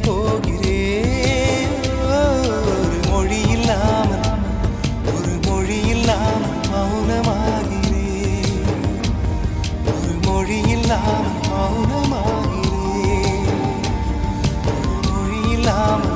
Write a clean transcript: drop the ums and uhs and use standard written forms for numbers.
போகிறேன். ஒரு மொழி இல்லாமல் ஒரு மொழி இல்லாமல் மௌனமாகிறேன். ஒரு மொழி இல்லாமல் மௌனமாகிறேன். ஒரு மொழி இல்லாமல்